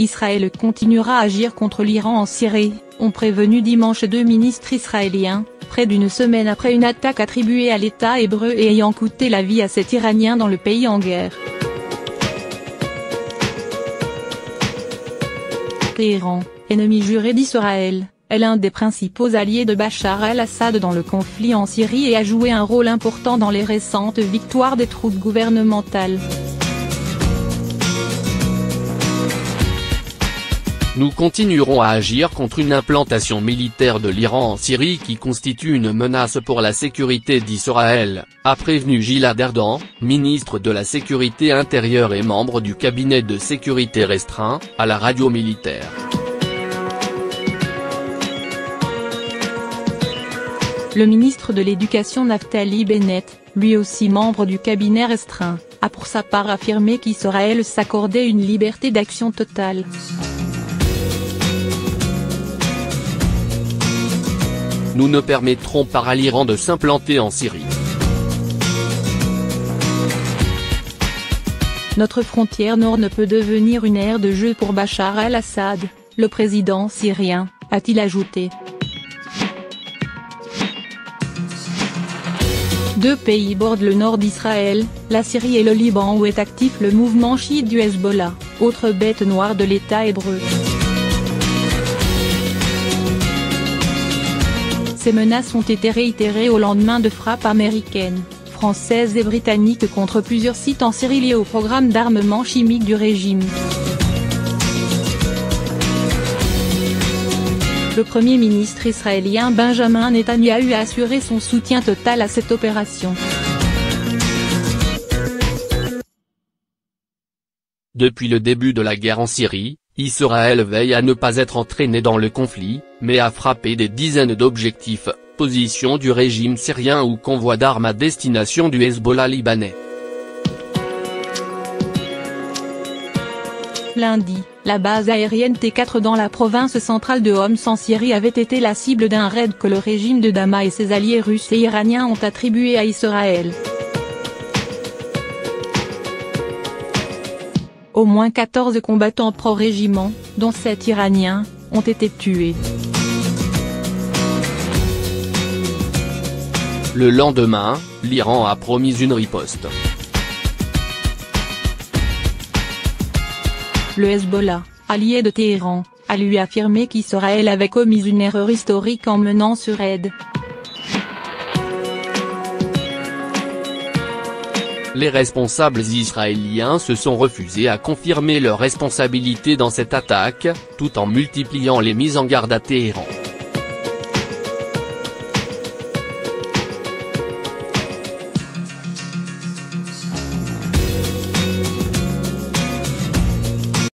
Israël continuera à agir contre l'Iran en Syrie, ont prévenu dimanche 2 ministres israéliens, près d'une semaine après une attaque attribuée à l'État hébreu et ayant coûté la vie à 7 Iraniens dans le pays en guerre. Téhéran, ennemi juré d'Israël, est l'un des principaux alliés de Bachar el-Assad dans le conflit en Syrie et a joué un rôle important dans les récentes victoires des troupes gouvernementales. Nous continuerons à agir contre une implantation militaire de l'Iran en Syrie qui constitue une menace pour la sécurité d'Israël, a prévenu Gilad Erdan, ministre de la Sécurité intérieure et membre du cabinet de sécurité restreint, à la radio militaire. Le ministre de l'Éducation Naftali Bennett, lui aussi membre du cabinet restreint, a pour sa part affirmé qu'Israël s'accordait une liberté d'action totale. Nous ne permettrons pas à l'Iran de s'implanter en Syrie. Notre frontière nord ne peut devenir une aire de jeu pour Bachar el-Assad, le président syrien, a-t-il ajouté. Deux pays bordent le nord d'Israël, la Syrie et le Liban où est actif le mouvement chiite du Hezbollah, autre bête noire de l'État hébreu. Ces menaces ont été réitérées au lendemain de frappes américaines, françaises et britanniques contre plusieurs sites en Syrie liés au programme d'armement chimique du régime. Le Premier ministre israélien Benjamin Netanyahou a assuré son soutien total à cette opération. Depuis le début de la guerre en Syrie, Israël veille à ne pas être entraîné dans le conflit, mais à frapper des dizaines d'objectifs, positions du régime syrien ou convois d'armes à destination du Hezbollah libanais. Lundi, la base aérienne T4 dans la province centrale de Homs en Syrie avait été la cible d'un raid que le régime de Damas et ses alliés russes et iraniens ont attribué à Israël. Au moins 14 combattants pro-régiment, dont 7 Iraniens, ont été tués. Le lendemain, l'Iran a promis une riposte. Le Hezbollah, allié de Téhéran, a lui affirmé qu'Israël avait commis une erreur historique en menant ce raid. Les responsables israéliens se sont refusés à confirmer leur responsabilité dans cette attaque, tout en multipliant les mises en garde à Téhéran.